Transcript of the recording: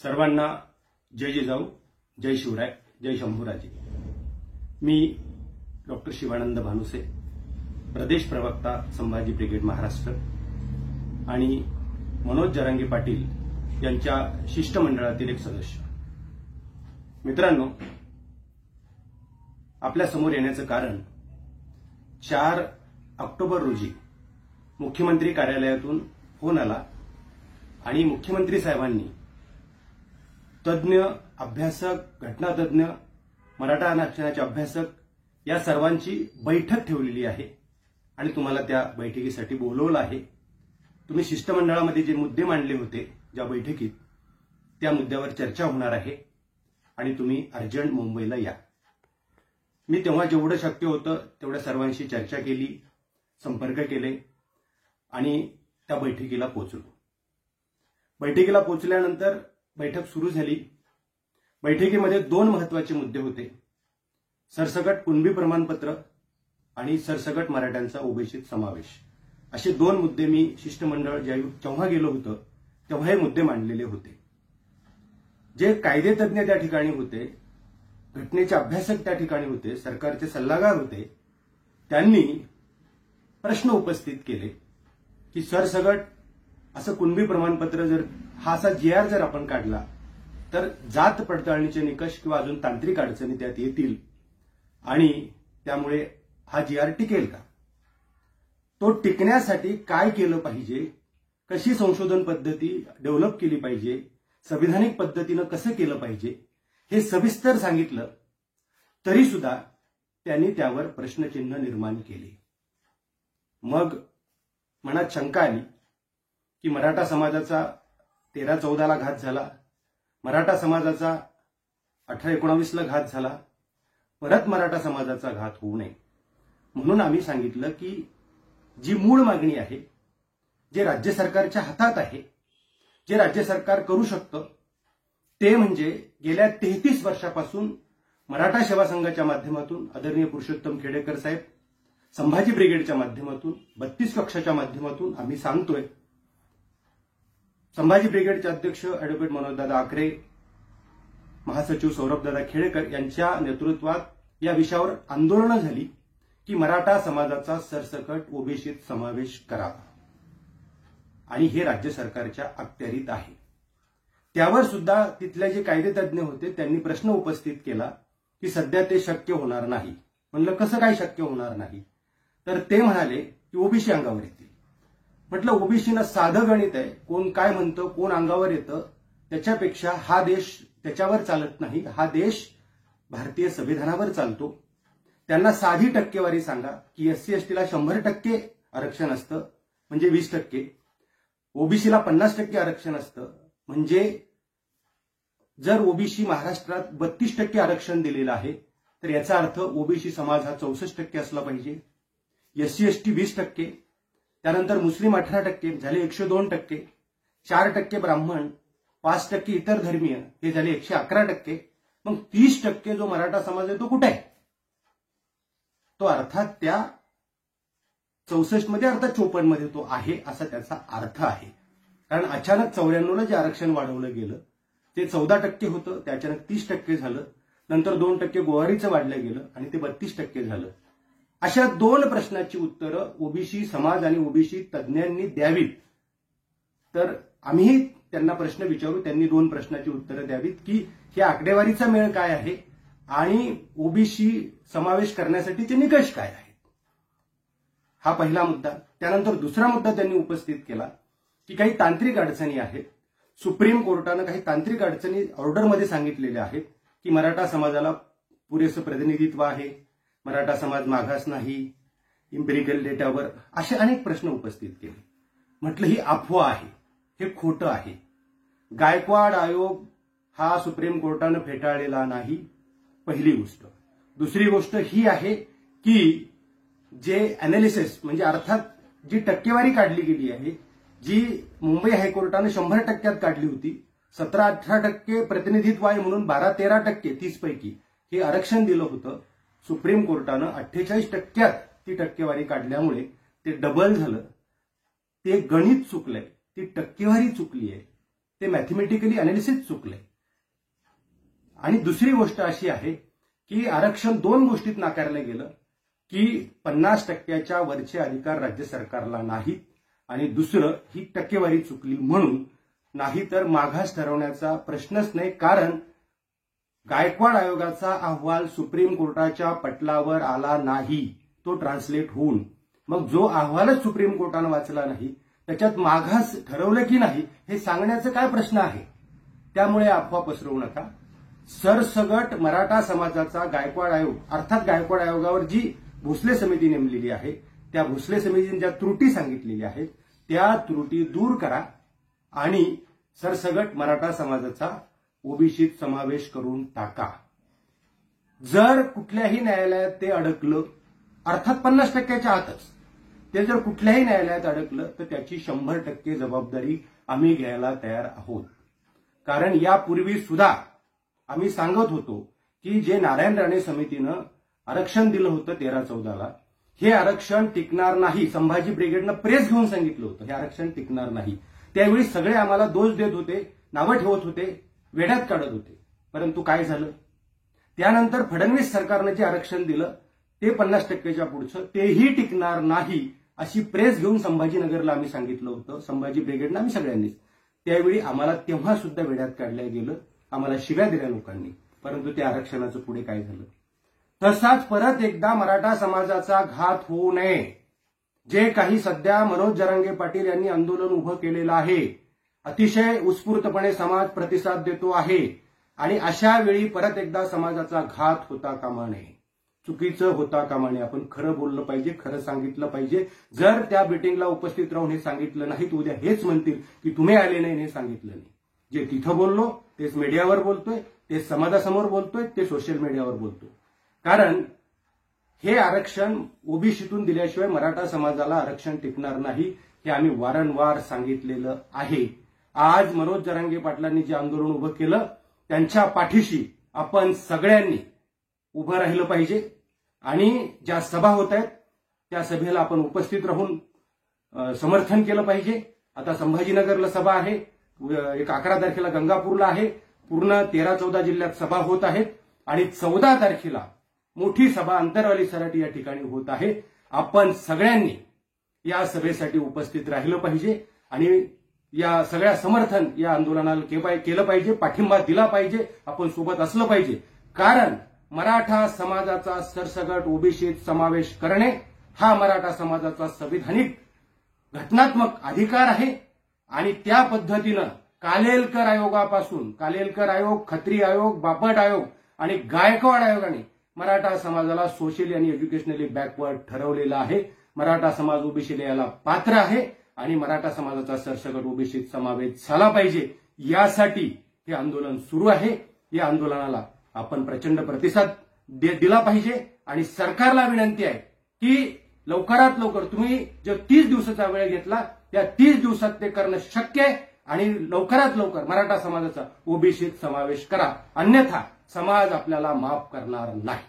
सर्वांना जय जिजाऊ, जय शिवराय, जय शंभूराजे। मी डॉक्टर शिवानंद भानुसे, प्रदेश प्रवक्ता संभाजी ब्रिगेड महाराष्ट्र आणि मनोज जरांगे पाटील यांच्या शिष्टमंडळातील एक सदस्य। मित्रांनो, आपल्या समोर येण्याचं कारण 4 ऑक्टोबर रोजी मुख्यमंत्री कार्यालयातून फोन आला आणि मुख्यमंत्री साहेबांनी तज्ञ, अभ्यासक, घटनातज्ञ, मराठा आरक्षणाचे अभ्यासक या सर्वांची बैठक ठेवलेली आहे आणि तुम्हाला त्या बैठकीसाठी बोलवलं आहे। तुम्ही शिष्टमंडळामध्ये जे मुद्दे मांडले होते ज्या बैठकीत, त्या मुद्द्यावर चर्चा होणार आहे आणि तुम्ही अर्जंट मुंबईला या। मी तेव्हा जेवढं शक्य होतं तेवढ्या सर्वांशी चर्चा केली, संपर्क केले आणि त्या बैठकीला पोहोचलो। बैठकीला पोहोचल्यानंतर बैठक सुरू झाली। बैठकीमध्ये 2 महत्त्वाचे मुद्दे होते, सरसकट कुणबी प्रमाणपत्र आणि सरसकट मराठ्यांचा ओबीसीत समावेश। असे 2 मुद्दे मी शिष्टमंडळ जेव्हा गेलो होतो तेव्हा हे मुद्दे मांडलेले होते। जे कायदेतज्ञ त्या ठिकाणी होते, घटनेचे अभ्यासक त्या ठिकाणी होते, सरकारचे सल्लागार होते, त्यांनी प्रश्न उपस्थित केले की सरसकट असं कुणबी प्रमाणपत्र जर हा असा जीआर जर आपण काढला तर जात पडताळणीचे निकष किंवा अजून तांत्रिक अडचणी त्यात येतील आणि त्यामुळे हा जीआर टिकेल का? तो टिकण्यासाठी काय केलं पाहिजे, कशी संशोधन पद्धती डेव्हलप केली पाहिजे, संविधानिक पद्धतीनं कसं केलं पाहिजे हे सविस्तर सांगितलं, तरी सुद्धा त्यांनी त्यावर प्रश्नचिन्ह निर्माण केले। मग मनात शंका आली की मराठा समाजाचा 13-14 ला घात झाला, मराठा समाजाचा 18-19 ला घात झाला, परत मराठा समाजाचा घात होऊ नये म्हणून आम्ही सांगितलं की जी मूळ मागणी आहे, जे राज्य सरकारच्या हातात आहे, जे राज्य सरकार करू शकतं ते म्हणजे गेल्या 33 वर्षापासून मराठा सेवा संघाच्या माध्यमातून आदरणीय पुरुषोत्तम खेडेकर साहेब, संभाजी ब्रिगेडच्या माध्यमातून, 32 कक्षाच्या माध्यमातून आम्ही सांगतोय। संभाजी ब्रिगेडचे अध्यक्ष ॲडव्होकेट मनोजदादा आकरे, महासचिव सौरभदादा खेडेकर यांच्या नेतृत्वात या विषयावर आंदोलनं झाली की मराठा समाजाचा सरसकट ओबीसीत समावेश करावा आणि हे राज्य सरकारच्या अखत्यारीत आहे। त्यावर सुद्धा तिथले जे कायदेतज्ञ होते त्यांनी प्रश्न उपस्थित केला की सध्या ते शक्य होणार नाही। म्हणलं कसं काय शक्य होणार नाही? तर ते म्हणाले की ओबीसी अंगावर येतील। म्हटलं ओबीसीनं साधं गणित आहे, कोण काय म्हणतं, कोण अंगावर येतं त्याच्यापेक्षा हा देश त्याच्यावर चालत नाही, हा देश भारतीय संविधानावर चालतो। त्यांना साधी टक्केवारी सांगा की एससी एसटीला 100% आरक्षण असतं म्हणजे 20%, ओबीसीला 50% आरक्षण असतं म्हणजे जर ओबीसी महाराष्ट्रात 32% आरक्षण दिलेलं आहे तर याचा अर्थ ओबीसी समाज हा 64% असला पाहिजे, एससी एसटी 20%, त्यानंतर मुस्लिम 18% झाले 102%, 4% ब्राह्मण, 5% इतर धर्मीय हे झाले 111%, मग 30% जो मराठा समाज आहे तो कुठे आहे? तो अर्थात त्या 64 मध्ये अर्थात 54 मध्ये तो आहे असा त्याचा अर्थ आहे। कारण अचानक 94 ला जे आरक्षण वाढवलं गेलं ते 14% होतं, ते अचानक 30% झालं, नंतर 2% गोवारीचं वाढलं गेलं आणि ते 32% झालं। अशा 2 प्रश्नाची उत्तरं ओबीसी समाज आणि ओबीसी तज्ञांनी द्यावीत। तर आम्ही त्यांना प्रश्न विचारू, त्यांनी 2 प्रश्नाची उत्तरं द्यावीत की ही आकडेवारीचा मेळ काय आहे आणि ओबीसी समावेश करण्यासाठीचे निकष काय आहेत। हा पहिला मुद्दा। त्यानंतर दुसरा मुद्दा त्यांनी उपस्थित केला की काही तांत्रिक अडचणी आहेत, सुप्रीम कोर्टानं काही तांत्रिक अडचणी ऑर्डरमध्ये सांगितलेल्या आहेत की मराठा समाजाला पुरेसं प्रतिनिधित्व आहे, मराठा समाज मागास नाही, इम्पेरिकल डेटावर, असे अनेक प्रश्न उपस्थित केले। म्हटलं ही अफवा आहे, हे खोटं आहे। गायकवाड आयोग हा सुप्रीम कोर्टानं फेटाळलेला नाही, पहिली गोष्ट। दुसरी गोष्ट ही आहे की जे अनालिसिस म्हणजे अर्थात जी टक्केवारी काढली गेली आहे, जी मुंबई हायकोर्टानं 100% काढली होती, 17-18% प्रतिनिधित्व आहे म्हणून 12-13% 30 पैकी हे आरक्षण दिलं होतं, सुप्रीम कोर्टानं 48% ती टक्केवारी काढल्यामुळे ते डबल झालं। ते गणित चुकलंय, ती टक्केवारी चुकली आहे, ते मॅथमॅटिकली अनालिसिस चुकलंय. आणि दुसरी गोष्ट अशी आहे की आरक्षण दोन गोष्टीत नाकारलं गेलं की 50% वरचे अधिकार राज्य सरकारला नाहीत आणि दुसरं ही टक्केवारी चुकली म्हणून, नाही तर मागास ठरवण्याचा प्रश्नच नाही. कारण गायकवाड आयोगाचा अहवाल सुप्रीम कोर्टाच्या पटलावर आला नाही, तो ट्रान्सलेट होऊन. मग जो अहवालच सुप्रीम कोर्टानं वाचला नाही त्याच्यात मागास ठरवलं की नाही हे सांगण्याचा काय प्रश्न आहे. त्यामुळे अफवा पसरवू नका. सरसगट मराठा समाजाचा गायकवाड आयोग, अर्थात गायकवाड आयोगावर जी भोसले समिती नेमलेली आहे त्या भोसले समितीने ज्या त्रुटी सांगितलेल्या आहेत त्या त्रुटी दूर करा आणि सरसगट मराठा समाजाचा ओबीसीत समावेश करून टाका. जर कुठल्याही न्यायालयात ते अडकलं, अर्थात 50%च्या आतच, ते जर कुठल्याही न्यायालयात अडकलं तर त्याची 100% जबाबदारी आम्ही घ्यायला तयार आहोत. कारण यापूर्वी सुद्धा आम्ही सांगत होतो की जे नारायण राणे समितीनं आरक्षण दिलं होतं 13-14ला, हे आरक्षण टिकणार नाही. संभाजी ब्रिगेडनं प्रेस घेऊन सांगितलं होतं हे आरक्षण टिकणार नाही. त्यावेळी सगळे आम्हाला दोष देत होते, नावं ठेवत होते, वेड्यात काढत होते. परंतु काय झालं, त्यानंतर फडणवीस सरकारनं जे आरक्षण दिलं ते 50%च्या पुढचं, तेही टिकणार नाही अशी प्रेस घेऊन संभाजीनगरला आम्ही सांगितलं होतं, संभाजी ब्रिगेडनं आम्ही सगळ्यांनीच. त्यावेळी आम्हाला तेव्हा सुद्धा वेड्यात काढल्या गेलं, आम्हाला शिव्या दिल्या लोकांनी. परंतु त्या आरक्षणाचं पुढे काय झालं. तसाच परत एकदा मराठा समाजाचा घात होऊ नये. जे काही सध्या मनोज जरांगे पाटील यांनी आंदोलन उभं केलेलं आहे, अतिशय उत्स्फूर्तपणे समाज प्रतिसाद देतो आहे आणि अशा वेळी परत एकदा समाजाचा घात होता कामा नये, चुकीचं होता कामा नये. आपण खरं बोललं पाहिजे, खरं सांगितलं पाहिजे. जर त्या मीटिंगला उपस्थित राहून हे सांगितलं नाही तर उद्या हेच म्हणतील की तुम्ही आले नाही, हे सांगितलं नाही. जे तिथं बोललो तेच मीडियावर बोलतोय, तेच समाजासमोर बोलतोय, ते सोशल मीडियावर बोलतोय. कारण हे आरक्षण ओबीसीतून दिल्याशिवाय मराठा समाजाला आरक्षण टिकणार नाही, हे आम्ही वारंवार सांगितलेलं आहे. आज मनोज जरांगे पाटलांनी जे आंदोलन उभं केलं त्यांच्या पाठीशी आपण सगळ्यांनी उभं राहिलं पाहिजे आणि ज्या सभा होत आहेत त्या सभेला आपण उपस्थित राहून समर्थन केलं पाहिजे. आता संभाजीनगरला सभा आहे, एक 11 तारखेला गंगापूरला आहे, पूर्ण 13-14 जिल्ह्यात सभा होत आहेत आणि 14 तारखेला मोठी सभा अंतरवाली सराटी या ठिकाणी होत आहे. आपण सगळ्यांनी या सभेसाठी उपस्थित राहिलं पाहिजे आणि या सगळ्या समर्थन या आंदोलनाला केलं पाहिजे, पाठिंबा दिला पाहिजे, आपण सोबत असलं पाहिजे. कारण मराठा समाजाचा सरसगट ओबीसीत समावेश करणे हा मराठा समाजाचा संविधानिक घटनात्मक अधिकार आहे आणि त्या पद्धतीनं कालेलकर आयोगापासून, कालेलकर आयोग, खत्री आयोग, बापट आयोग आणि गायकवाड आयोगाने मराठा समाजाला सोशली आणि एज्युकेशनली बॅकवर्ड ठरवलेलं आहे. मराठा समाज ओबीसीला याला पात्र आहे आणि मराठा समाजाचा सरसगट ओबीसीत समावेश झाला पाहिजे. यासाठी हे आंदोलन सुरू आहे. या आंदोलनाला आपण प्रचंड प्रतिसाद दिला पाहिजे आणि सरकारला विनंती आहे की लवकरात लवकर तुम्ही जो 30 दिवसाचा वेळ घेतला त्या 30 दिवसात ते करणं शक्य आहे आणि लवकरात लवकर मराठा समाजाचा ओबीसीत समावेश करा, अन्यथा समाज आपल्याला माफ करणार नाही.